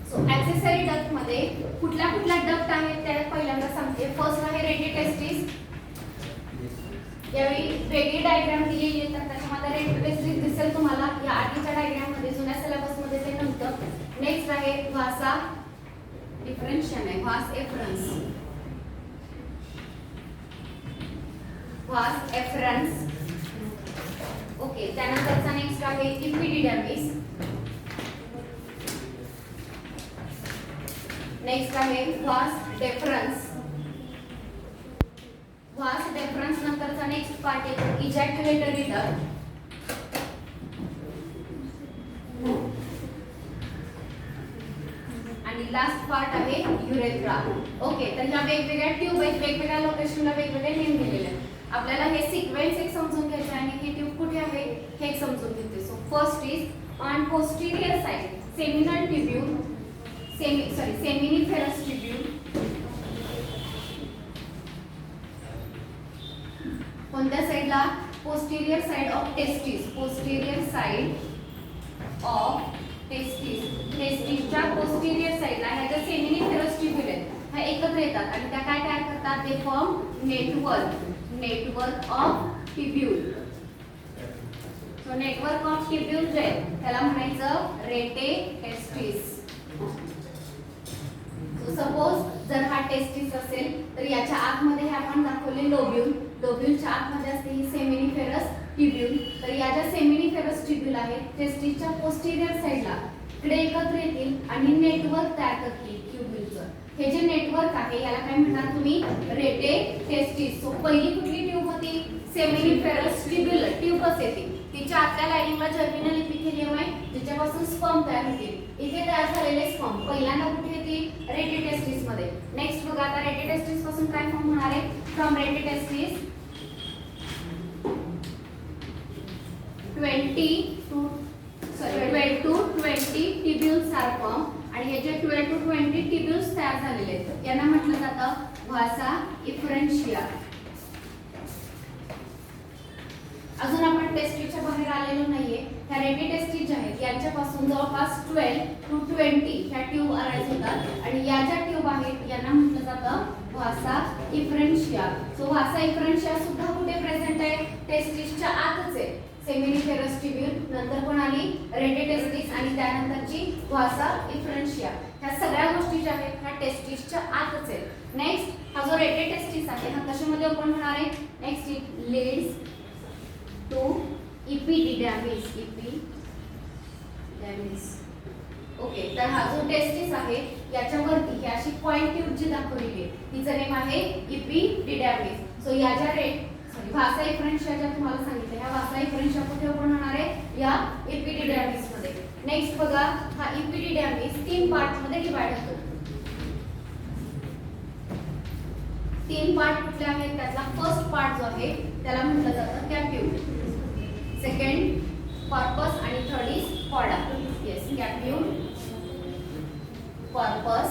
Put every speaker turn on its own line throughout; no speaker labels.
So accessory duct मध्ये कुठल्या कुठल्या डक्ट आहेत त्या पहिल्यांदा सांगते. फर्स्ट आहे रेडिटेस्टिस. यावेळी वेगळी डायग्राम दिलेली आहे तर त्याच्यामध्ये रेडिटेस्टिस दिसेल तुम्हाला. या आधीच्या डायग्राम मध्ये जुन्या सिलेबस मध्ये ते नव्हतं. नेक्स्ट आहे व्हासा डिफरेन्शियम आहे vas efferens. Vas efferens okay. त्यानंतरचा नेक्स्ट आहे इपिडिडर्मिस. नेक्स्ट आहे व्हास डेफरन्स. व्हास डेफरन्स नंतरचा नेक्स्ट पार्ट आहे इजॅक्युलेटरी डक्ट. आणि लास्ट पार्ट आहे युरेथ्रा. ओके तर ह्या वेगवेगळ्या ट्यूब आहेत, वेगवेगळ्या लोकेशनला वेगवेगळे नेम दिलेले आहेत. आपल्याला हे सिक्वेन्स एक समजून घ्यायचं आणि ही ट्यूब कुठे आहे हे एक समजून घेते. So first is on posterior side seminal tubule seminiferous tubule. कोणत्या साइडला? Posterior side of testis. Posterior side of testis. टेस्टिसच्या पोस्टीरियर साइडला ह्या ज्या सेमिनिफेरस ट्यूब्यूल आहेत ह्या एकत्र येतात आणि त्या काय तयार करतात? ते form network of tubule. So network of tubule जे आहे त्याला म्हणायचं रेटेटेस्टिस. सो सपोज जर हा टेस्टिस असेल तर याच्या आतमध्ये हे आपण दाखवले लोब्यूल. लोब्यूलच्या आतमध्ये असते ही सेमिनिफेरस ट्यूब्यूल. तर या ज्या सेमिनिफेरस ट्यूब्यूल आहेत टेस्टिसच्या पोस्टीरियर साइडला इकडे एकत्र येतील आणि नेटवर्क तयार करतील ट्यूब्यूलचं. हे जे नेटवर्क आहे याला काय म्हणणार तुम्ही? रेटेटेस्टिस. सो पहिली कुठली ट्यूब होती? सेमिनिफेरस ट्यूब्यूल ट्यूबच येते. तिच्या आतल्या लाइनिंगला जर्मिनल इपिथेलियम आहे जिच्यापासून स्पर्म तयार होतील. इथे तयार झालेले स्पर्म पहिल्यांदा कुठे येतील? रेटेटेस्टिस मध्ये. नेक्स्ट बघा आता रेटेटेस्टिस पासून काय फॉर्म होणार आहे? From rete testis 12 to 20 tubules are form. आणि हे जे 12 to 20 ट्यूब्यूल्स तयार झालेले आहेत यांना म्हटलं जातं व्हासा इफरेन्शिया. अजून आपण टेस्टिसच्या बाहेर आलेलो नाहीये. ह्या रेटिटेस्टिस ज्या आहेत यांच्यापासून जवळपास 12 to 20 ह्या ट्यूब अराइज होतात आणि या ज्या ट्यूब आहेत यांना म्हटलं जातं व्हासा इफरेन्शिया. सो व्हासा इफरेन्शिया सुद्धा कुठे प्रेझेंट आहे? टेस्टिसच्या आतच आहे. सेमिनिफेरस ट्यूब्यूल नंतर पण आली रेटिटेस्टिस आणि त्यानंतरची व्हासा इफरेन्शिया. ह्या सगळ्या गोष्टी ज्या आहेत ह्या टेस्टिसच्या आतच आहेत. नेक्स्ट हा जो रेटिटेस्टिस आहे हा कशामध्ये ओपन होणार आहे? Next it leads to epididymis. Okay तर हा जो टेस्टिस आहे याच्यावरती ही अशी पॉइंट ट्यूब जी दाखवलेली आहे तिचं नेम आहे इपिडिडर्मिस. सो या ज्या व्हासा इफरेन्शिया ज्या तुम्हाला सांगितलं ह्या व्हासा इफरेन्शिया कुठे ओपन होणार आहे? या इपिडिडर्मिस मध्ये. नेक्स्ट बघा हा इपिडिडर्मिस 3 पार्ट मध्ये डिवाइड होतो. 3 पार्ट कुठले आहेत? त्यातला फर्स्ट पार्ट जो आहे त्याला म्हटलं जातं कॅप्यूल. सेकंड कॉर्पस आणि third is cauda. Yes caput corpus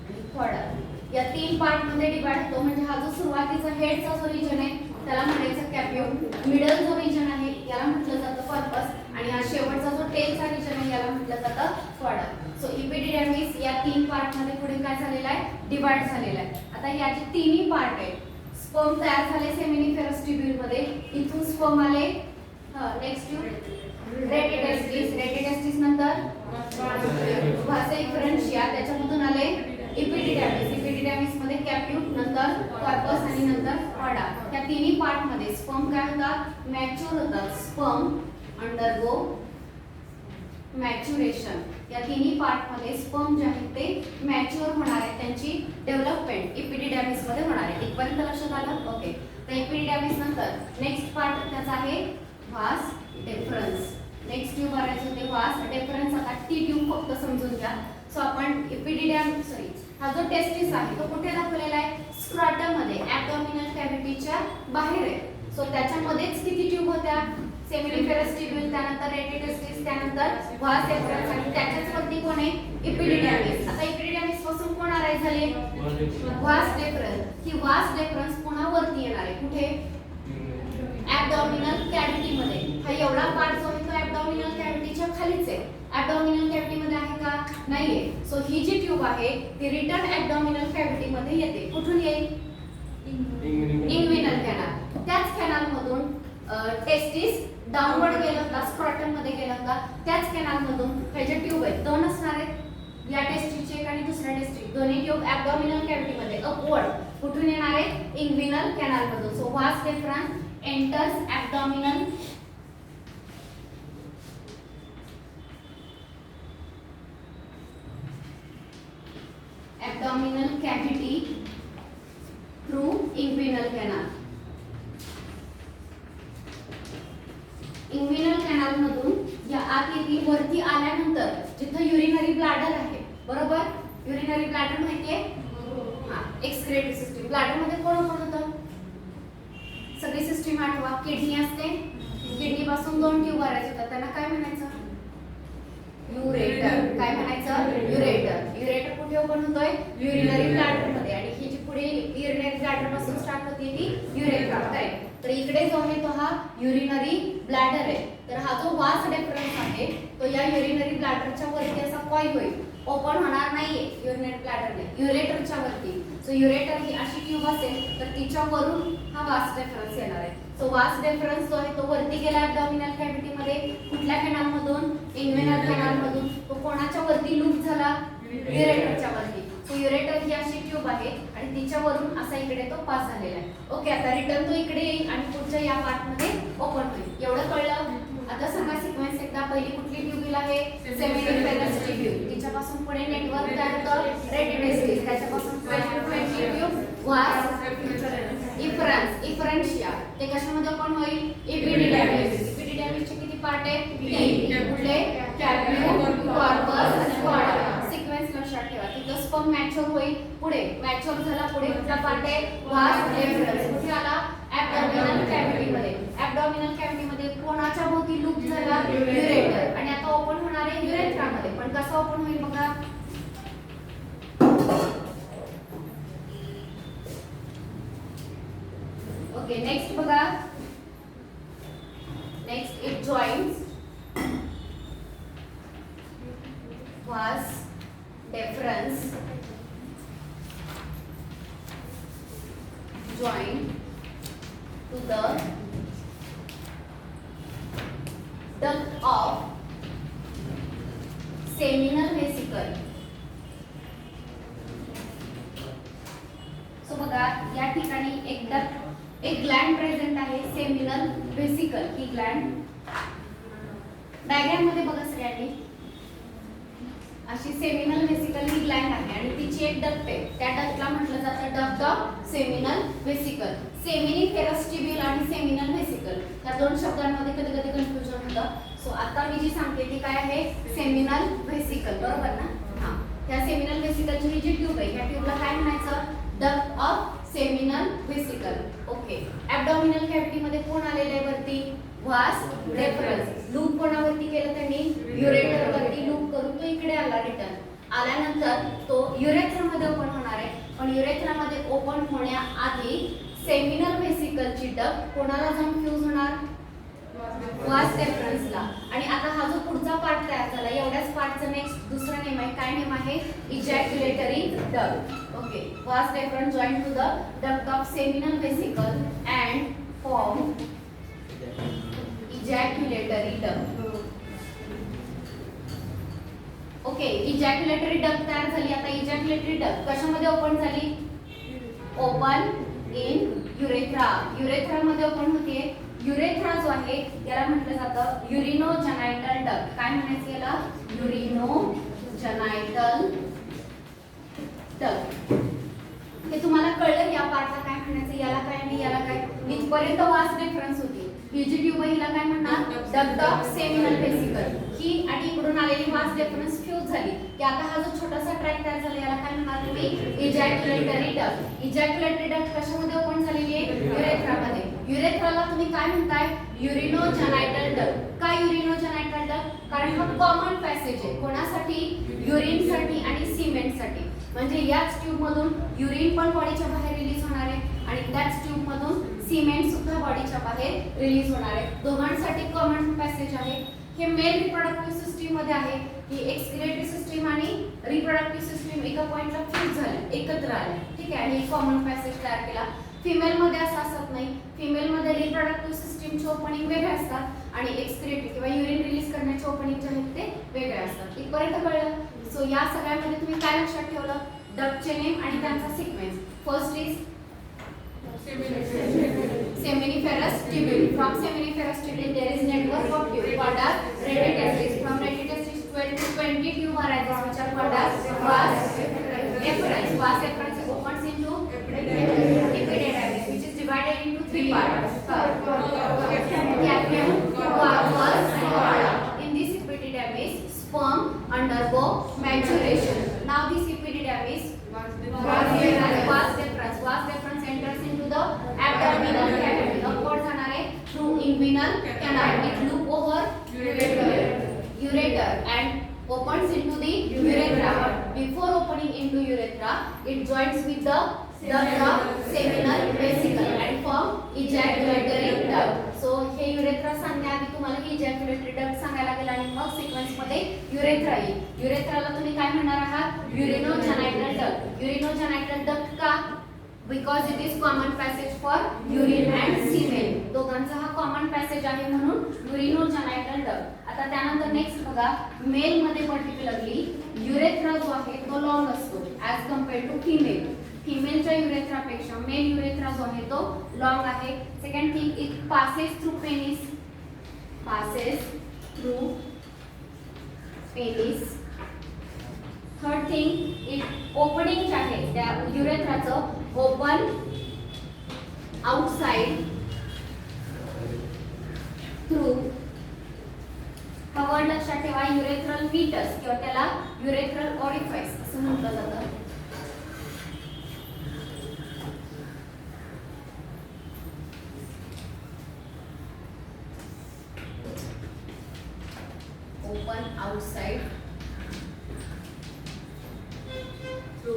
आणि कॉर्डा या 3 पार्ट मध्ये डिवाइड होतो. म्हणजे हा जो सुरुवातीचा हेडचा जो रिजन आहे त्याला म्हणायचं कॅप्यूल. मिडल जो रिजन आहे याला म्हटलं जातं कॉर्पस आणि हा शेवटचा जो टेलचा रिजन आहे याला म्हटलं जातं कॉर्डा. सो इपिडिडर्मिस या 3 पार्ट मध्ये पुढे काय झालेला आहे? डिवाइड झालेला आहे. आता याचे तिन्ही पार्ट आहेत. स्पर्म तयार झाले सेमिनिफेरस ट्यूब्यूल मध्ये. इथून स्पर्म आले नेक्स्ट ट्यूब रेटिटेस्टिस. रेटिटेस्टिस नंतर व्हासा इफरेन्शिया त्याच्यामधून आले इपिडिडर्मिस. इपिडिडर्मिस मध्ये कॅप्यूल नंतर कॉर्पस आणि नंतर कॉर्डा. या तिन्ही पार्ट मध्ये स्पर्म काय होतात? मॅच्युअर होतात. Sperm undergo maturation. या तिन्ही पार्ट मध्ये स्पर्म जे आहेत ते मॅच्युअर होणार आहेत. त्यांची डेव्हलपमेंट इपिडिडर्मिस मध्ये होणार आहे. इथपर्यंत लक्षात आलं? ओके तर इपिडिडर्मिस नंतर नेक्स्ट पार्ट त्याचा आहे व्हास डेफरन्स. नेक्स्ट ट्यूब अराइज होते व्हास डेफरन्स. आता ती ट्यूब फक्त समजून घ्या. सो आपण हा जो टेस्टिस आहे तो कुठे दाखवलेला आहे? स्क्रॉटम मध्ये ॲब्डोमिनल कॅव्हिटीच्या बाहेर आहे. सो त्याच्यामध्येच किती ट्यूब होत्या? सेमिनिफेरस ट्यूब्यूल त्यानंतर रेटिटेस्टिस त्यानंतर व्हास डेफरन्स आणि त्याच्याच वरती कोण आहे? इपिडिडर्मिस. आता इपिडिडर्मिस पासून कोण अराइज झाले? व्हास डेफरन्स. ही व्हास डेफरन्स पुन्हा वरती येणार आहे. कुठे? ॲब्डोमिनल कॅव्हिटी मध्ये. हा एवढा पार्ट जो आहे तो ॲब्डोमिनल कॅव्हिटीच्या खालीच आहे. ॲब्डोमिनल कॅव्हिटी मध्ये आहे का? का? नाहीये. सो ही जी ट्यूब आहे ती रिटर्न ॲब्डॉमिनल कॅव्हिटी मध्ये येते. कुठून येईल? Inguinal canal. त्याच कॅनाल मधून टेस्टिस डाउनवर्ड गेलं होता, स्क्रॉटम मध्ये गेला होता. त्याच कॅनाल मधून हे जे ट्यूब आहेत दोन असणार आहेत, या टेस्टिसची एक आणि दुसऱ्या टेस्टिस, दोन्ही ट्यूब ॲब्डॉमिनल कॅव्हिटी मध्ये अपवर्ड कुठून येणार आहेत? इंग्विनल कॅनाल मधून. So vas deferens enters abdominal cavity through inguinal canal. Inguinal canal मधून या आत येतील. वरती आल्यानंतर जिथं युरिनरी ब्लॅडर आहे, बरोबर? युरिनरी ब्लॅडर माहितीये? हा, एक्सक्रेटरी सिस्टीम. ब्लॅडर मध्ये कोण होतं? सगळी सिस्टीम आठवा. किडनी असते, किडनी पासून दोन ट्यूब भरायचे होतात, त्यांना काय म्हणायचं? युरेटर. काय म्हणायचं? युरेटर. युरेटर कुठे ओपन होतोय? युरिनरी ब्लॅडर मध्ये. आणि ही जी पुढे युरिनरी ब्लॅडर पासून स्टार्ट होते ती युरेथ्रा. करेक्ट. तर इकडे जो आहे तो हा युरिनरी ब्लॅडर आहे. तर हा जो वास डिफरन्स आहे तो या युरिनरी ब्लॅडरच्या वरती असा कॉईल होईल, ओपन होणार नाहीये युरिनरी ब्लॅडरने, युरेटरच्या वरती. सो युरेटर ही अशी ट्यूब असेल तर तिच्या वरून हा वास डिफरन्स येणार आहे. सो वास डिफरन्स जो आहे तो वरती गेला ॲब्डॉमिनल कॅव्हिटी मध्ये. कुठल्या कॅनाल मधून? इंग्विनल कॅनाल मधून. तो कोणाच्या वरती लूप झाला? युरेटरच्या वरती. सो युरेटर ही अशी ट्यूब आहे आणि तिच्यावरून असा इकडे तो पास झालेला आहे. ओके, आता रिटर्न तो इकडे येईल आणि पुढच्या या पार्ट मध्ये ओपन होईल. एवढं कळलं? आता सांगा सिक्वेन्स एकदा. पहिली कुठली ट्यूब आहे? Seminiferous tube. तिच्यापासून पुढे नेटवर्क तयार होतं रेटिनेसिस. त्याच्यापासून 20 ट्यूब वास इफरन्शिया. ते कशामध्ये ओपन होईल? इपिडिडॅमिस. इपिडिडॅमिसचे किती पार्ट आहेत? 3. कुठले? कॅप्यूल, कॉर्पस आणि कॉर्डा. सिक्वेन्स लक्षात ठेवा. तिथं स्पर्म मॅच्युअर होईल. पुढे मॅच्युअर झाला, पुढे कुठला पार्ट आहे? वास डिफरन्स. कुठे आला? ॲब्डॉमिनल कॅव्हिटी मध्ये. ॲब्डॉमिनल कॅव्हिटी मध्ये कोणाच्या भोवती लूप झाला? युरेटर. आणि आता ओपन होणार आहे युरेथ्रा मध्ये. पण कसं ओपन होईल बघा? ओके, नेक्स्ट बघा. Next it joins vas deferens join to the duct of seminal vesicle. So बघा या ठिकाणी एक ग्लँड प्रेझेंट आहे, सेमिनल व्हेसिकल. ही ग्लँड डायग्राम मध्ये बघा सगळ्यांनी. अशी सेमिनल व्हेसिकल ही ग्लँड आहे आणि तिची एक डक्ट आहे. त्या डक्टला म्हटलं जातं duct of seminal vesicle. Seminiferous tubule आणि सेमिनल व्हेसिकल या दोन शब्दांमध्ये कधी कधी कन्फ्युजन होतं. सो आता मी जी सांगते ती काय आहे? सेमिनल व्हेसिकल. बरोबर ना? हां, त्या सेमिनल व्हेसिकलची ही जी ट्यूब आहे या ट्यूबला काय म्हणायचं? Duct of seminal vesicle. Okay, abdominal cavity मध्ये कोण आलेलं आहे वरती? वास डिफरन्स. लूप कोणावरती केलं त्यांनी? युरेटर वरती लूप करून तो इकडे आला. रिटर्न आल्यानंतर तो युरेथ्रा मध्ये ओपन होणार आहे. पण युरेथ्रा मध्ये ओपन होण्याआधी सेमिनल व्हेसिकलची डक्ट कोणाला जाऊन फ्यूज होणार? वास डिफरन्सला. आणि आता हा जो पुढचा पार्ट तयार झाला, एवढ्याच पार्टचं नेक्स्ट दुसरं नेम आहे. काय नेम आहे? Ejaculatory duct. Okay, vas deferens join to the duct of seminal vesicle and form ejaculatory duct. Okay, ejaculatory duct तयार झाली. आता इजॅक्युलेटरी डक्ट कशामध्ये ओपन झाली? Open in urethra. युरेथ्रा मध्ये ओपन होते. युरेथ्रा जो आहे याला म्हटलं जातं युरिनोजेनायटल डक्ट. काय म्हणायचं याला? युरिनोजेनायटल डक्ट. हे तुम्हाला कळलं या पार्टला काय म्हणायचं? याला काय आणि याला काय? इथपर्यंत वास डिफरन्स होती. ही जी ट्यूब हिला काय म्हणणार? Duct of seminal vesicle. ही आणि इकडून आलेली वास डिफरन्स फ्यूज झाली की आता हा जो छोटासा ट्रॅक तयार झाला याला काय म्हणणार तुम्ही? Ejaculatory duct. इजॅक्युलेटरी डक्ट कशामध्ये ओपन झालेली आहे? युरेथ्रा मध्ये. युरेथ्राला तुम्ही काय म्हणताय? युरिनोजेनायटल डक्ट. काय युरिनोजेनायटल डक्ट? कारण हा कॉमन पॅसेज आहे. कोणासाठी? युरिनसाठी आणि सिमेंटसाठी. म्हणजे याच ट्यूब मधून युरिन पण बॉडीच्या बाहेर रिलीज होणार आहे आणि त्याच ट्यूब मधून सिमेंट सुद्धा बॉडीच्या बाहेर रिलीज होणार आहे. दोघांसाठी कॉमन पॅसेज आहे. हे मेल रिप्रोडक्टिव्ह सिस्टीम मध्ये आहे की एक्सक्रिएटरी सिस्टीम आणि रिप्रोडक्टिव्ह सिस्टीम एका पॉइंटला फ्यूज झाले, एकत्र आले. ठीक आहे. आणि कॉमन पॅसेज तयार केला. फिमेल मध्ये असं असत नाही. फिमेल मध्ये रिप्रोडक्टिव्ह सिस्टीमचे ओपनिंग वेगळे असतात आणि एक्सक्रिएटरी किंवा युरिन रिलीज करण्याचे ओपनिंग जे आहेत ते वेगळे असतात. इथपर्यंत कळलं. सो या सगळ्यामध्ये तुम्ही काय लक्षात ठेवलं? डक्टचे नेम आणि त्यांचा sequence. First is seminiferous tubule. From seminiferous tubule there is network of tubule called as radiotestis. From radiotestis 12 to 20 tube arises which are called as vas efferents. Vas efferents opens into epididymis which is divided into three parts. Capium, corpus and chorda. In this epididymis sperm undergo maturation. Now this epididymis vas deferens enters into the abdominal cavity. Upward जाणार आहे through inguinal canal. It loop over ureter and opens into the urethra. Before opening into urethra, it joins with the seminal vesicle and form ejaculatory duct. So हे urethra सांगण्याआधी तुम्हाला ejaculatory duct सांगायला गेला आणि मग sequence मध्ये urethra येईल. urethraला तुम्ही काय म्हणणार आहात? urinogenital duct. urinogenital duct का? Because it is common passage for urine and semen. दोघांचा हा कॉमन पॅसेज आहे म्हणून urinogenital duct. आता त्यानंतर नेक्स्ट बघा, मेल मध्ये पर्टिक्युलरली युरेथ्रा जो आहे तो लॉंग असतो ॲज कम्पेअर्ड टू फिमेल. फिमेलच्या युरेथ्रापेक्षा मेल युरेथ्रा जो आहे तो लॉंग आहे. Second thing, it passes through penis. Passes through penis. Third thing, it opening जे आहे त्या युरेथ्राचं ओपन आउटसाइड थ्रू हा वर्ड लक्षात ठेवा, युरेथ्रल मीटस किंवा त्याला युरेथ्रल ऑरिफाइस असं म्हटलं जातं. Open outside through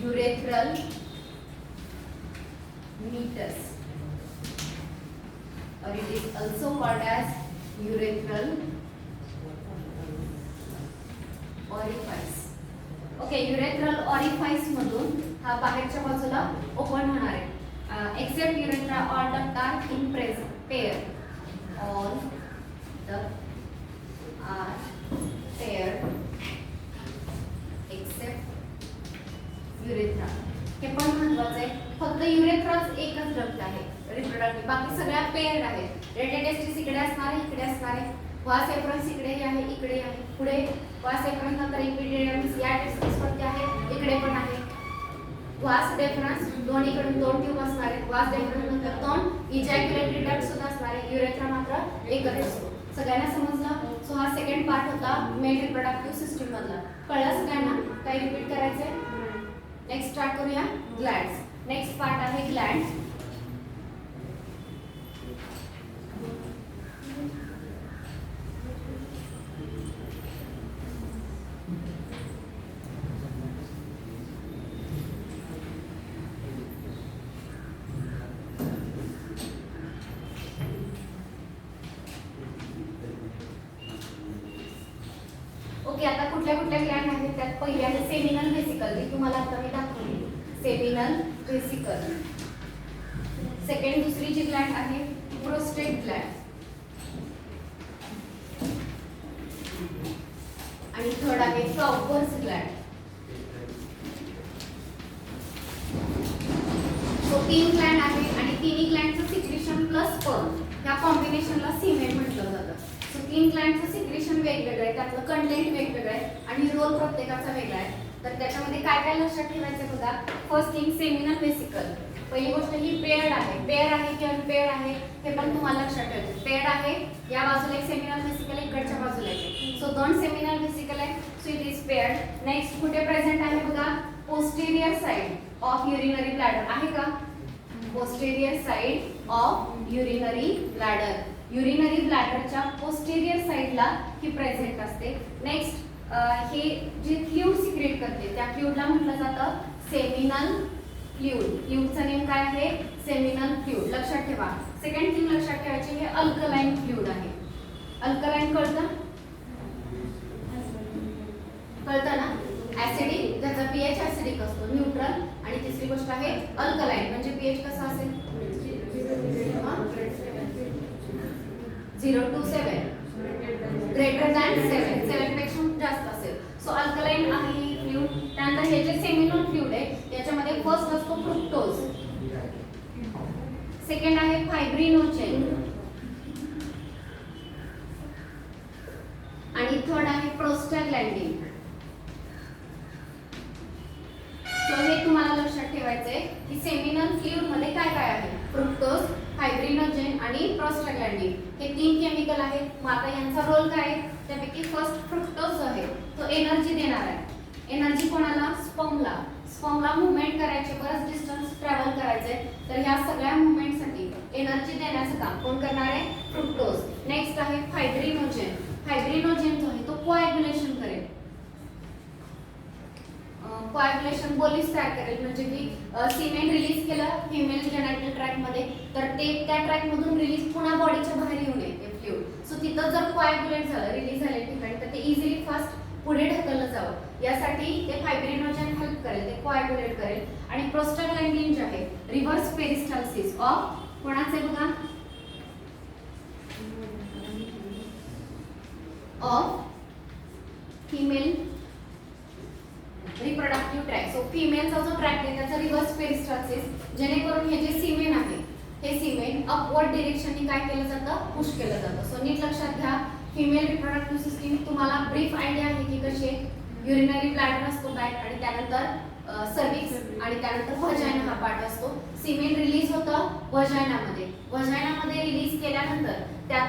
urethral meatus, or it is also called as urethral orifice. Okay, urethral orifice मधून हा बाहेरच्या बाजूला ओपन होणार आहे. Except urethra, all ducts are in pair. All ducts are paired except urethra. हे पण महत्त्वाचं आहे. फक्त युरेथ्राच एकच डक्ट आहे रिप्रोडक्टिव्ह, बाकी सगळ्या पेअर्ड आहेत. रेडियोटेस्टिस इकडे असणार आहे, इकडे असणार आहे. वास एफरन्स इकडेही आहे, इकडे आहे. पुढे वास एफरन्स नंतर इपिडिडमिस या टेस्टिस वरती आहे, इकडे पण आहे. वास डेफरन्स दोन्हीकडून दोन ट्यूब असणार आहेत. वास डेफरन्स नंतर दोन इजॅक्युलेटरी डक्ट सुद्धा असणार आहे. युरेथ्रा मात्र एकच असतो. सगळ्यांना समजलं? सो हा सेकंड पार्ट होता मेल रिप्रोडक्टिव्ह सिस्टीम मधला. कळलं सगळ्यांना? काही रिपीट करायचंय? नेक्स्ट स्टार्ट करूया ग्लॅड्स. नेक्स्ट पार्ट आहे ग्लॅड्स. ओके, आता कुठल्या कुठल्या ग्लॅंड आहेत त्यात पहिली आहे सेमिनल व्हेसिकल. ती तुम्हाला आता मी दाखवली. सेमिनल व्हेसिकल. सेकंड दुसरी जी ग्लॅंड आहे प्रोस्टेट ग्लॅंड. आणि थर्ड आहे काउपर्स ग्लॅंड. सो तीन ग्लॅंड आहे आणि तिन्ही ग्लॅंडचं सिक्रेशन प्लस स्पर्म या कॉम्बिनेशनला सीमेन म्हटलं जातं. सो तीन ग्लॅंडचं सिक्रेशन वेगवेगळं आहे, त्यातलं कंटेंट वेगवेगळं आहे आणि रोल प्रत्येकाचा वेगळा आहे. तर त्याच्यामध्ये काय काय लक्षात ठेवायचं बघा. First thing, seminal vesicle. पहिली गोष्ट ही पेअर्ड आहे. पेअर आहे की अनपेअर्ड आहे हे पण तुम्हाला लक्षात ठेवायचं. पेअर्ड आहे, या बाजूला एक सेमिनल व्हेसिकल आहे, इकडच्या बाजूला आहे. सो दोन सेमिनल व्हेसिकल आहे. So it is paired. Next कुठे प्रेझेंट आहे बघा, posterior side of urinary bladder आहे का? Posterior side of urinary bladder. Urinary ब्लॅडरच्या पोस्टेरियर साइडला ही प्रेझेंट असते. नेक्स्ट हे जे फ्लूइड सिक्रेट करते त्या फ्लूइडला म्हटलं जातं सेमिनल फ्लुइडचा नेम काय आहे? Seminal fluid. लक्षात ठेवा. सेकंड थिंग लक्षात ठेवायची, हे अल्कलाइन फ्लुइड आहे. अल्कलाइन कळतं ना? ऍसिडिक, ज्याचा पीएच ऍसिडिक असतो, न्यूट्रल. आणि तिसरी गोष्ट आहे अल्कलाइन, म्हणजे पीएच कसा असेल? 0 to 7, ग्रेटर दॅन 7, 7 पेक्षा जास्त असेल. सो अल्कलाइन आहे ही फ्लुइड. त्यानंतर हे जे सेमिनल फ्लुइड आहे याच्यामध्ये फर्स्ट असतो फ्रुक्टोज, सेकंड आहे फायब्रिनोजेन, आणि थर्ड आहे प्रोस्टाग्लॅंडिन. सो हे तुम्हाला लक्षात ठेवायचंय की सेमिनल फ्लुइड मध्ये काय काय आहे? फ्रुक्टोज, फायब्रिनोजेन आणि प्रोस्टाग्लॅंडिन हे 3 केमिकल आहेत. मग आता यांचा रोल काय आहे? त्यापैकी फर्स्ट फ्रुक्टोज जो आहे तो एनर्जी देणार आहे. एनर्जी कोणाला? स्पर्मला मूवमेंट करायचे, बरंच डिस्टन्स ट्रॅव्हल करायचंय, तर ह्या सगळ्या मूवमेंटसाठी एनर्जी देण्याचं काम कोण करणार आहे? फ्रुक्टोज. नेक्स्ट आहे फायब्रिनोजेन. फायब्रिनोजेन जो आहे तो कोॲग्युलेशन करेल, कोॲग्युलेशन बॉलिस तयार करेल. म्हणजे की सिमेंट रिलीज केलं फिमेल जेनायटल ट्रॅक मध्ये, तर ते त्या ट्रॅक मधून रिलीज पुन्हा बॉडीच्या बाहेर येऊ नये ते फ्लुइड. सो तिथं जर कोॲग्युलेट झालं, रिलीज झाले ठिकाणी, तर ते इझिली फास्ट पुढे ढकललं जावं यासाठी ते फायब्रिनोजेन हेल्प करेल, ते कोॲग्युलेट करेल. आणि प्रोस्टाग्लॅंडिन जे आहे रिव्हर्स पेरिस्टाल्सिस ऑफ कोणाचे बघा? Of female reproductive tract. So फिमेलचा जो ट्रॅक आहे त्याचा रिव्हर्स पेरिस्टाल्सिस, जेणेकरून हे जे सिमेन आहे हे सिमेन अपवर्ड डायरेक्शननी काय केलं जातं? पुश केलं जातं. सो नीट लक्षात घ्या, फिमेल रिप्रोडक्टिव्ह सिस्टीम तुम्हाला ब्रीफ आयडिया आहे की कशी आहे. युरिनरी ब्लॅडर असतो बॅक, आणि त्यानंतर सर्विक्स, आणि त्यानंतर व्हजायना हा पार्ट असतो. सिमेन रिलीज होतं व्हजायनामध्ये. व्हजायनामध्ये रिलीज केल्यानंतर त्या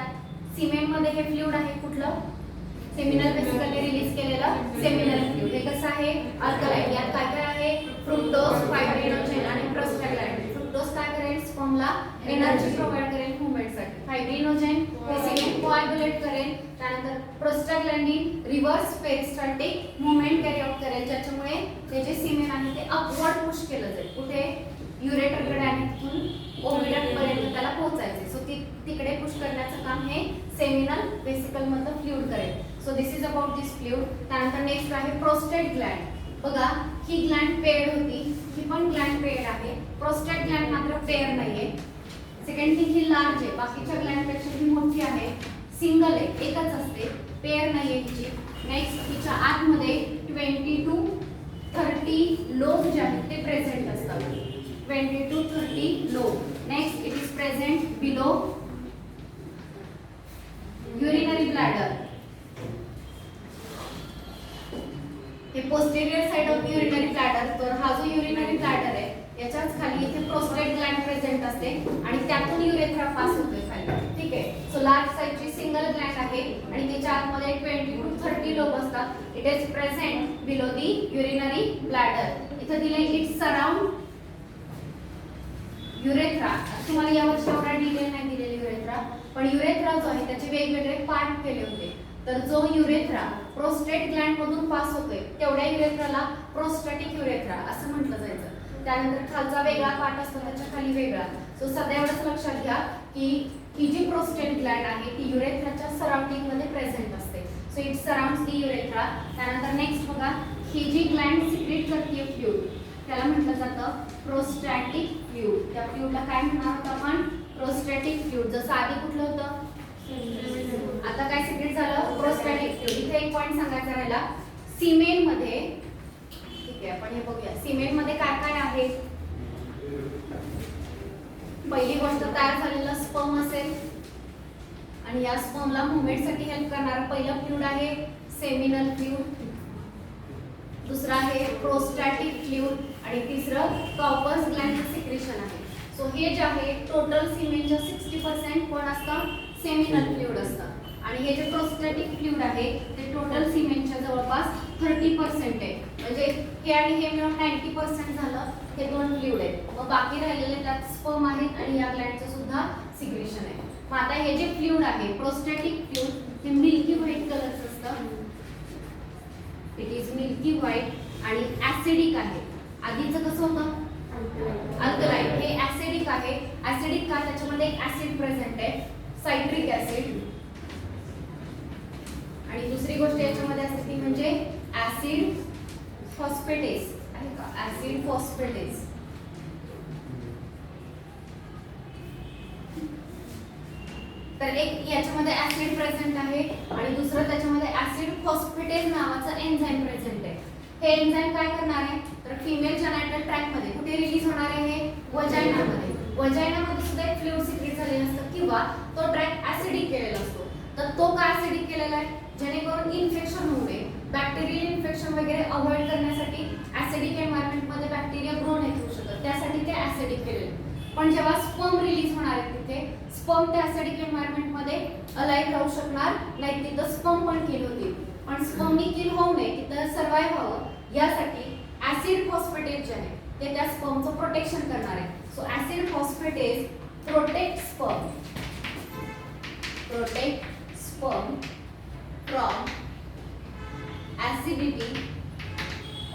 सिमेनमध्ये हे फ्लुइड आहे कुठलं? सेमिनल बेसिकली रिलीज केलेलं सेमिनल फ्लुइड. हे कसं आहे? अल्कलाइन. यात काय काय आहे? फ्रुक्टोज, फायब्रिनोजेन आणि प्रोस्टाग्लॅंडिन. फ्रुक्टोज काय करेल? स्पर्मला एनर्जी प्रोव्हाइड करेल मूवमेंटसाठी. फायब्रिनोजेन हे सिमेन कोॲग्युलेट करेल. त्यानंतर prostaglandin reverse peristaltic movement carry out करेल, ज्याच्यामुळे ते जे सिमेन आहे ते अपवर्ड पुश केलं जाईल. कुठे? युरेटरकडे, आणि तिथून ओव्हिडक्ट पर्यंत त्याला पोहोचायचे. सो तिकडे पुश करण्याचं काम हे सेमिनल वेसिकल मधलं फ्लुइड करेल. So this is about this fluid. त्यानंतर नेक्स्ट आहे प्रोस्टेट ग्लँड. बघा, ही ग्लँड पेअर्ड होती, ही पण ग्लँड पेअर्ड आहे. प्रोस्टेट ग्लँड मात्र पेअर नाहीये. सेकंड थिंग, ही लार्ज आहे, बाकीच्या ग्लँडपेक्षा ही मोठी आहे. सिंगल आहे, एकच असते, पेअर नाहीये हिची. नेक्स्ट, हिच्या आतमध्ये 20 to 30 लोब जे आहेत ते प्रेझेंट असतात. 20 to 30 lobe. Next, it is present below urinary bladder. हे posterior side of urinary bladder. तर हा जो युरिनरी ब्लॅडर आहे याच्याच खाली इथे प्रोस्टेट ग्लँड प्रेझेंट असते, आणि त्यातून युरेथ्रा पास होतोय खाली. ठीक आहे. सो लार्ज साइजची सिंगल ग्लँड आहे, आणि त्याच्या आतमध्ये 20 to 30 लोब असतात. It is present below the urinary bladder. इथे दिले इट सराउंड युरेथ्रा. तुम्हाला या वर्षी एवढा डिटेल नाही दिलेली युरेथ्रा, पण युरेथ्रा जो आहे त्याचे वेगवेगळे पार्ट केले होते. तर जो युरेथ्रा प्रोस्टेट ग्लँड मधून पास होतोय तेवढ्या युरेथ्राला प्रोस्टॅटिक युरेथ्रा असं म्हटलं जायचं. त्यानंतर खालचा वेगळा पार्ट असतो, त्याच्या खाली वेगळा. सो सध्या एवढंच लक्षात घ्या की ही जी प्रोस्टेट ग्लँड आहे ती युरेथ्राच्या सराउंडिंग मध्ये प्रेझेंट असते. So it surrounds the urethra. त्यानंतर नेक्स्ट बघा, ही जी ग्लँड सिक्रेट करते फ्लुइड त्याला म्हटलं जातं प्रोस्टॅटिक फ्लुइड. त्या फ्लुइडला काय म्हणणार होतं आपण? Prostatic fluid. जसं आधी कुठलं होतं? आता काय सिक्रेट झालं? Prostatic fluid. इथे एक पॉइंट सांगायचा राहिला, सिमेन मध्ये. ठीक आहे, आपण हे बघूया सिमेन मध्ये काय काय आहे. पहिली गोष्ट, तयार झालेला स्पर्म असेल, आणि या स्पर्मला मूवमेंट साठी हेल्प करणारं पहिलं फ्लुइड आहे सेमिनल फ्लुइड. दुसरा आहे प्रोस्टॅटिक फ्लुइड, आणि तिसरं कॉर्पस ग्लँडचं सिक्रेशन आहे. सो हे जे आहे टोटल सिमेनच्या 60% कोण असतं? सेमिनल फ्लुइड असतं. आणि हे जे प्रोस्टॅटिक फ्लुइड आहे ते टोटल सिमेनच्या जवळपास 30% आहे. म्हणजे हे आणि हे मिळून 90% झालं. हे दोन फ्लुइड आहेत. मग बाकी राहिलेले त्यात स्पर्म आहेत, आणि या ग्लँडचं सुद्धा सिक्रेशन आहे. मग आता हे जे फ्लुइड आहे प्रोस्टॅटिक फ्लुइड, हे मिल्की व्हाईट कलरचं असतं. इट इज मिल्की व्हाईट आणि ऍसिडिक आहे. आधीचं कसं होतं? सायट्रिक ऍसिड आणि दुसरी गोष्ट याच्यामध्ये असते ती म्हणजे ऍसिड फॉस्फेटेस आहे का, ऍसिड फॉस्फेटेस. तर एक याच्यामध्ये ऍसिड प्रेझेंट आहे आणि दुसरं त्याच्यामध्ये ऍसिड फॉस्फेटेज नावाचं एन्झाईम प्रेझेंट आहे. हे एन्झाईम काय करणार आहे तर फिमेल जेनायटल ट्रॅक्ट मध्ये कुठे रिलीज होणार आहे, हे वजायनामध्ये. वजायनामध्ये सुद्धा एक फ्लुइड सिक्रेट झालेलं असतं किंवा तो ट्रॅक्ट ऍसिडिक केलेला असतो. तर तो का ऍसिडिक केलेला आहे, जेणेकरून इन्फेक्शन होऊ नये, बॅक्टेरियल इन्फेक्शन वगैरे अवॉइड करण्यासाठी ऍसिडिक एन्व्हायरमेंट मध्ये बॅक्टेरिया ग्रो नाही होऊ शकत, त्यासाठी ते ऍसिडिक केलेलं. पण जेव्हा स्पर्म रिलीज होणार आहे तिथे स्पर्म त्या ऍसिडिक एन्व्हायरमेंट मध्ये अलाइव्ह राहू शकणार नाही, तिथं स्पर्म पण किल होतील. पण स्पर्मनी किल होऊ नये, तिथं सर्वाइव्ह व्हावं यासाठी ऍसिड फॉस्फेटेज जे आहे ते त्या स्पर्मचं प्रोटेक्शन करणार आहे. So acid phosphatase protect sperm from acidity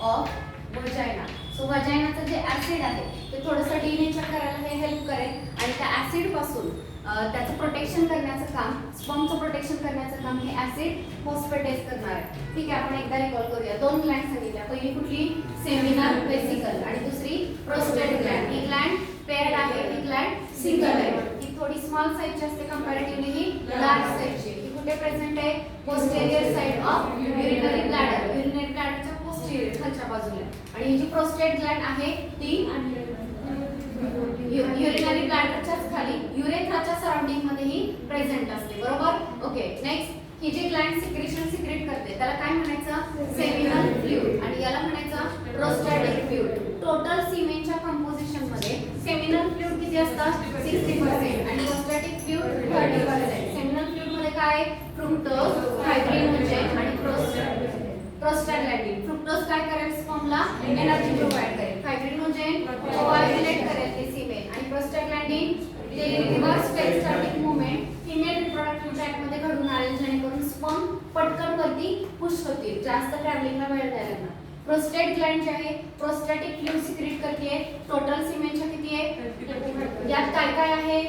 of vagina. So वजायनाचं जे ऍसिड आहे ते थोडंसं डिनेचर करायला हे हेल्प करेल आणि त्या ऍसिड पासून त्याचं प्रोटेक्शन करण्याचं काम, स्पर्मचं प्रोटेक्शन करण्याचं काम हे ऍसिड फॉस्फेटेज करणार आहे. ठीक आहे, आपण एकदा रिकॉल करूया. दोन ग्लँड सांगितल्या, पहिली कुठली सेमिनल वेसिकल आणि दुसरी प्रोस्टेट ग्लँड. ही ग्लँड पेअर्ड आहे, ही ग्लँड सिंगल आहे. ही थोडी स्मॉल साईजची असते कंपॅरेटिव्हली, ही लार्ज साईजची. ही कुठे प्रेझेंट आहे, posterior side of urinary bladder, urinary ब्लॅडरच्या पोस्टेरियर खालच्या बाजूला. आणि ही जी प्रोस्टेट ग्लँड आहे ती युरिनरी ब्लॅडरच्याच खाली युरेथ्राच्या सराउंडिंग मध्ये ही प्रेझेंट असते, बरोबर. ओके, नेक्स्ट ही जी ग्लँड सिक्रेशन सिक्रेट करते त्याला काय म्हणायचं, सेमिनल फ्लुइड आणि याला म्हणायचं प्रोस्टॅटिक फ्लुइड. टोटल सीमेनच्या कंपोजिशन मध्ये सेमिनल फ्लुइड किती असतात, 60% आणि प्रोस्टॅटिक फ्लुइड 30%. सेमिनल फ्लुइड मध्ये काय, फ्रुक्टोज, फायब्रिनोजेन आणि प्रोस्टाग्लॅंडिन. फ्रुक्टोज काय करेल, स्पर्मला एनर्जी प्रोव्हाइड करेल, फायब्रिनोजेन कोआग्युलेट करेल ते सीमेन आणि प्रोस्टाग्लॅंडिन ते reverse peristaltic movement female reproductive tract मध्ये घडून आणेल, जेणेकरून स्पर्म पटकन वरती पुश होतील, जास्त ट्रॅव्हलिंगला वेळ द्यायला लागणार. प्रोस्टेट ग्लँड जे आहे प्रोस्टॅटिक फ्लुइड सिक्रेट करते. टोटल सीमेनच्या किती आहे, यात काय काय आहे,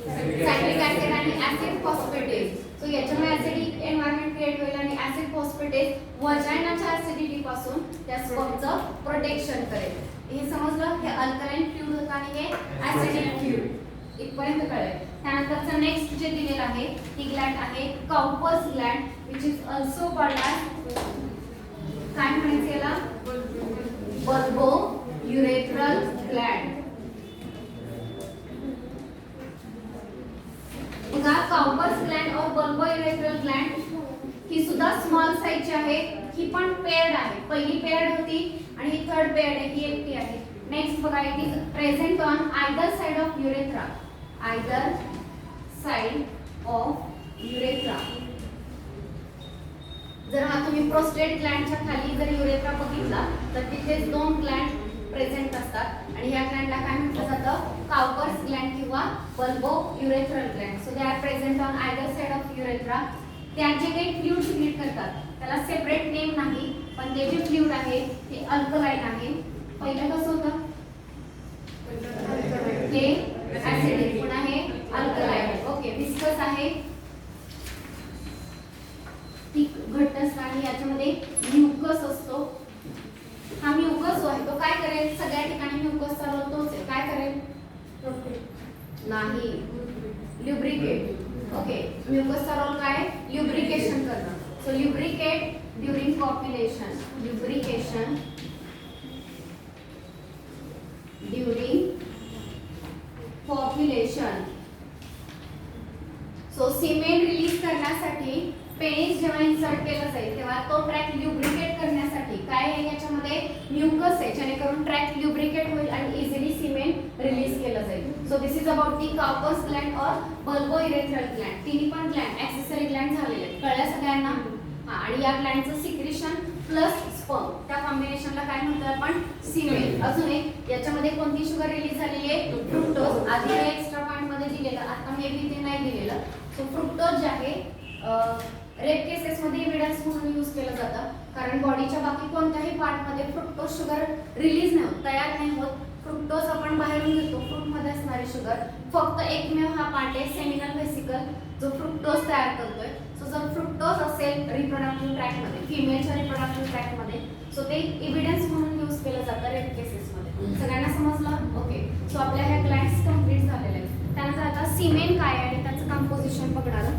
सायट्रिक ऍसिड आणि ऍसिड फॉस्फेटेज. सो याच्यामुळे ऍसिडिक एन्व्हायरमेंट क्रिएट होईल आणि ऍसिड फॉस्फेटेज वजायनाच्या ऍसिडिटी पासून त्या स्पर्मचं प्रोटेक्शन करेल. हे समजलं, हे अल्कलाइन फ्लुइड होतं आणि हे ऍसिडिक फ्लुइड, इथपर्यंत कळेल. त्यानंतरचं नेक्स्ट जे दिलेलं आहे ही ग्लँड आहे Cowper's Gland, which is also called as, काय म्हणायचं याला, बल्बो युरेथ्रल ग्लँड. बघा, काउपर्स ग्लँड और बल्बो युरेथ्रल ग्लँड ही सुद्धा स्मॉल साईजची आहे, ही पण पेअर्ड आहे. पहिली पेअर्ड होती आणि ही थर्ड पेअर्ड आहे, ही एकटी आहे. नेक्स्ट बघा, it is present on either side of urethra, either side of urethra. जर हा तुम्ही प्रोस्टेट ग्लँडच्या खाली जर युरेथ्रा बघितला तर तिथेच दोन ग्लँड प्रेझेंट असतात आणि या ग्लँडला काय म्हटलं जातं, काउपर्स ग्लँड किंवा bulbo urethral Gland. So they are present on either side of urethra. त्या जे काही फ्लुइड सिक्रेट करतात त्याला सेपरेट नेम नाही, पण ते जे फ्लुइड आहे ते अल्कलाइन आहे. पहिलं कसं होतं, हे ऍसिडिक, पण आहे अल्कलाइन. ओके, विस्कस आहे, घट्ट असतं आणि याच्यामध्ये म्युकस असतो. हा म्युकस जो आहे तो काय करेल, सगळ्या ठिकाणी म्युकस चालवतोच आहे, काय करेल, नाही, ल्युब्रिकेट. ओके, म्युकसचा रोल काय, ल्युब्रिकेशन करणं. So lubricate during copulation, lubrication during population. So semen release करण्यासाठी पेनिस जेव्हा इन्सर्ट केलं जाईल तेव्हा तो ट्रॅक ल्युब्रिकेट करण्यासाठी काय आहे, याच्यामध्ये म्युकस आहे, जेणेकरून ट्रॅक ल्युब्रिकेट होईल आणि इझिली सीमेन रिलीज केलं जाईल. So this is about the Cowper's Gland और बल्बो युरेथ्रल ग्लँड. तिन्ही पण ग्लँड ऍक्सेसरी ग्लँड झालेले आहेत, कळल्या सगळ्यांना. आणि या ग्लँडचं सिक्रेशन प्लस स्पर्म त्या कॉम्बिनेशनला काय म्हणतो आपण, सीमेन. अजून एक, याच्यामध्ये कोणती शुगर रिलीज झालेली आहे, फ्रुक्टोज. आधी एक्स्ट्रा पॉइंट मध्ये दिलेलं, आता मे बी ते नाही दिलेलं. सो फ्रुक्टोज जे आहे रेप केसेस मध्ये एव्हिडन्स म्हणून यूज केलं जातं, कारण बॉडीच्या बाकी कोणत्याही पार्ट मध्ये फ्रुक्टोज शुगर रिलीज नाही होत, तयार नाही होत, फ्रुक्टोज आपण बाहेरून घेतो, फ्रूटमध्ये असणारी शुगर. फक्त एकमेव हा पार्ट आहे सेमिनल व्हेसिकल जो फ्रुक्टोज तयार करतोय. सो जर फ्रुक्टोज असेल रिप्रोडक्टिव्ह ट्रॅकमध्ये, फिमेलच्या रिप्रोडक्टिव्ह ट्रॅकमध्ये, सो ते एव्हिडन्स म्हणून यूज केलं जातं रेप केसेसमध्ये. सगळ्यांना समजलं? ओके. सो आपल्या ह्या ग्लँड्स कंप्लीट झालेल्या आहेत. त्यानंतर आता सिमेन काय आहे आणि त्याचं कंपोजिशन बघणार.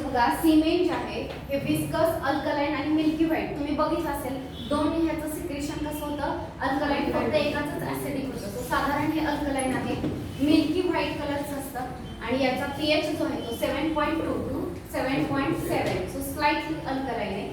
बघा सीमेन जे आहे हे विस्कस, अल्कलाइन आणि मिल्की व्हाईट. तुम्ही बघितलं असेल दोन्ही ह्याचं सिक्रेशन कसं होतं, अल्कलाइन फक्त एकाच ऍसिडिक होतं. सो साधारण हे अल्कलाइन आहे, मिल्की व्हाईट कलरचं असतं आणि याचा पीएच जो आहे तो 7.2 to 7.7. सो स्लाइटली अल्कलाइन आहे.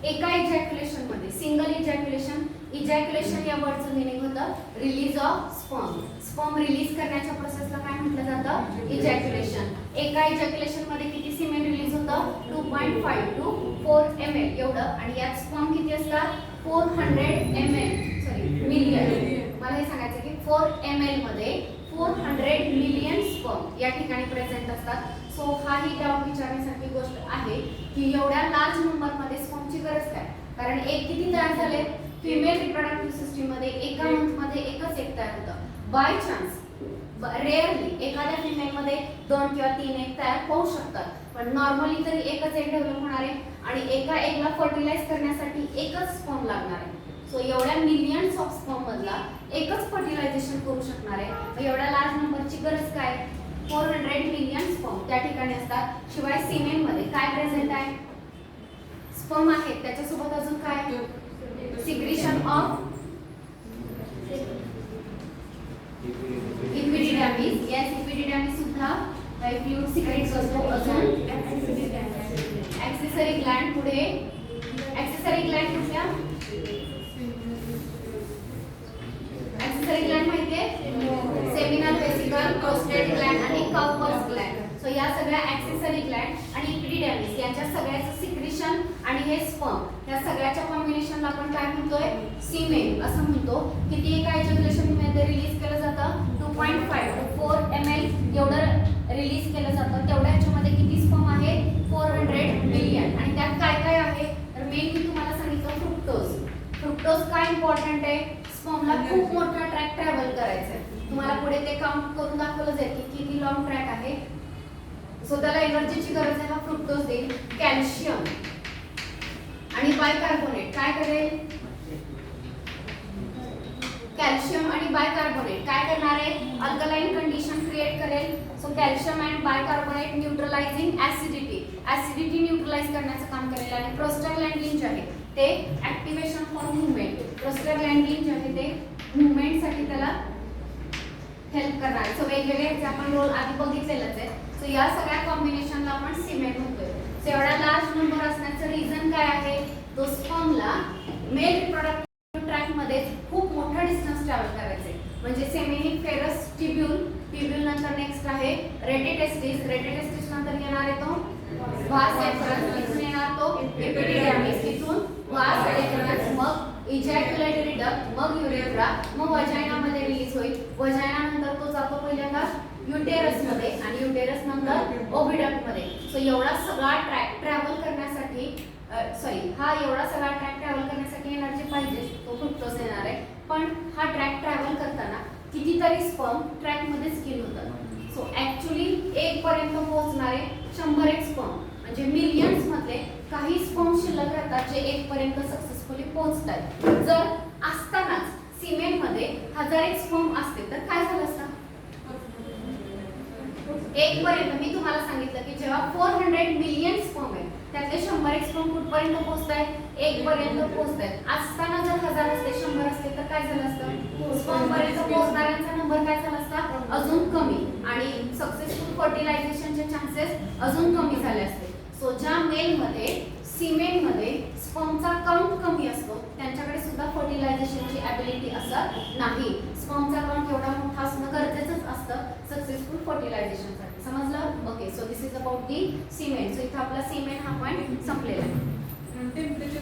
एका इजॅक्युलेशन मध्ये सिंगल इजॅक्युलेशन या वर्डचं मिनिंग होतं release of sperm. Sperm release करण्याच्या प्रोसेसला काय म्हटलं जातं, इजॅक्युलेशन. एका इजॅक्युलेशन मध्ये किती सीमेन रिलीज होतं, 2.5 to 4 ml एवढं. आणि यात स्पर्म किती असतात, 400 ml मिलियन. मला हे सांगायचं की 4 ml मध्ये 400 मिलियन स्पर्म या ठिकाणी प्रेझेंट असतात. सो हाही डाऊट विचारण्यासारखी गोष्ट आहे की एवढ्या लार्ज नंबर मध्ये स्पर्मची गरज काय. कारण एक किती तयार झाले, फिमेल रिप्रोडक्टिव्ह सिस्टीम मध्ये एका मंथ मध्ये एकच एक तयार होतं. बाय चान्स रेअरली एखाद्या फिमेल मध्ये 2 किंवा 3 एग तयार होऊ शकतात, पण नॉर्मली तरी एकच एग डेव्हलप होणार आहे आणि एका एगला फर्टिलाइज करण्यासाठी एकच स्पर्म लागणार आहे. सो एवढ्या मिलियन्स ऑफ स्पर्म मधला एकच फर्टिलायझेशन करू शकणार आहे. एवढ्या लार्ज नंबरची गरज काय, 400 मिलियन स्पर्म त्या ठिकाणी असतात. शिवाय सीमेन मध्ये काय प्रेझेंट आहे, स्पर्म आहेत, त्याच्यासोबत अजून काय, सिक्रेशन ऑफ इपिडिडॅमिस. यस, इपिडिडॅमिस सुद्धा फ्लूइड सिक्रेट करतो. अजून ऍक्सेसरी ग्लँड. पुढे ऍक्सेसरी ग्लँड कुठल्या, ऍक्सेसरी ग्लँड माहितीये, सेमिनल व्हेसिकल, प्रोस्टेट ग्लँड आणि काउपर्स ग्लँड. सो या सगळ्या ऍक्सेसरी ग्लँड आणि इपिडिडॅमिस यांच्या सगळ्याचं सिक्रेशन आणि हे स्पर्म या सगळ्याच्या कॉम्बिनेशनला आपण काय म्हणतोय, सीमेन असं म्हणतो. किती एका इजॅक्युलेशन मध्ये रिलीज केलं जातं, 2.5 to 4 ml एवढं रिलीज केलं जातं. तेवढ्या ह्याच्यामध्ये किती स्पर्म आहे, 400 मिलियन. आणि त्यात काय काय आहे, तर मेन मी तुम्हाला सांगितलं फ्रुक्टोज. फ्रुक्टोज काय इम्पॉर्टंट आहे, स्पर्मला खूप मोठा ट्रॅक ट्रॅव्हल करायचा आहे. तुम्हाला पुढे ते काउंट करून दाखवलं जाईल की किती लॉंग ट्रॅक आहे. सो त्याला एनर्जीची गरज आहे, हा फ्रुक्टोज देईल. कॅल्शियम आणि बायकार्बोनेट काय करेल, कॅल्शियम आणि बायकार्बोनेट काय करणार आहे, अल्कलाइन कंडिशन क्रिएट करेल. So calcium and bicarbonate neutralizing acidity neutralize करण्याचं काम करेल. आणि प्रोस्टाग्लॅंडिन जे आहे ते ऍक्टिव्हेशन फॉर मूवमेंट. प्रोस्टाग्लॅंडिन जे आहे ते मूवमेंट साठी त्याला हेल्प करणार. सो वेगवेगळे आपण रोल आधी बघितलेलंच आहे. सो या सगळ्या कॉम्बिनेशनला आपण सीमेन म्हणतोय. सो एवढा लार्ज नंबर असण्याचं रिझन काय आहे, तो स्पर्मला मेल रिप्रोडक्टिव्ह ट्रॅक मध्ये खूप मोठा डिस्टन्स ट्रॅव्हल करायचे. म्हणजे सेमिनिफेरस ट्यूब्यूल नंतर नेक्स्ट आहे रेटिटेस्टिस. रेटिटेस्टिस नंतर येणार आहे तो वास एफरन्स. इथून येणार तो एपिडिडॅमिस. इथून वास एफरन्स, मग इजॅक्युलेटरी डक्ट, मग युरेथ्रा, मग वजायना मध्ये रिलीज होईल. वजायना नंतर तो जातो पहिल्यांदा युटेरस मध्ये आणि युटेरस नंतर ओव्हिडक्ट मध्ये. सो एवढा सगळा ट्रॅक ट्रॅव्हल करण्यासाठी हा एवढा सगळा ट्रॅक ट्रॅव्हल करण्यासाठी एनर्जी पाहिजे, तो फ्रुक्टोज येणार आहे. पण हा ट्रॅक ट्रॅव्हल करताना कितीतरी स्पर्म ट्रॅक मध्येच किल होतात. सो ऍक्च्युली 1 पर्यंत पोहोचणारे 100 एक स्पर्म म्हणजे मिलियन्स मधले काही स्पर्म शिल्लक राहतात जे 1 पर्यंत सक्सेसफुली पोहोचतात. जर असतानाच सीमेन मध्ये 1000 एक स्पर्म असते तर काय झालं असतं, 1 पर्यंत. मी तुम्हाला सांगितलं की जेव्हा 400 मिलियन स्पर्म आहेत त्यातले 100 एक स्पर्म कुठपर्यंत पोहोचतायत, 1 पर्यंत पोहोचतायत. असताना जर 1000 असते 100 असते तर काय झालं असतं, स्पर्म पर्यंत पोहोचणाऱ्यांचा नंबर काय झाला असता, अजून कमी. आणि सक्सेसफुल फर्टिलायझेशनचे चान्सेस अजून कमी झाले असते. सो ज्या मेल मध्ये सीमेन मध्ये स्पर्मचा काउंट कमी असतो त्यांच्याकडे सुद्धा फर्टिलायझेशनची ॲबिलिटी असत नाही. स्पर्मचा काउंट एवढा मोठा असणं गरजेचंच असतं सक्सेसफुल फर्टिलायझेशनसाठी. समजलं? Okay. So this is about the सीमेन. सो इथं आपला सीमेन हा पॉइंट संपलेला आहे.
टेम्परेचर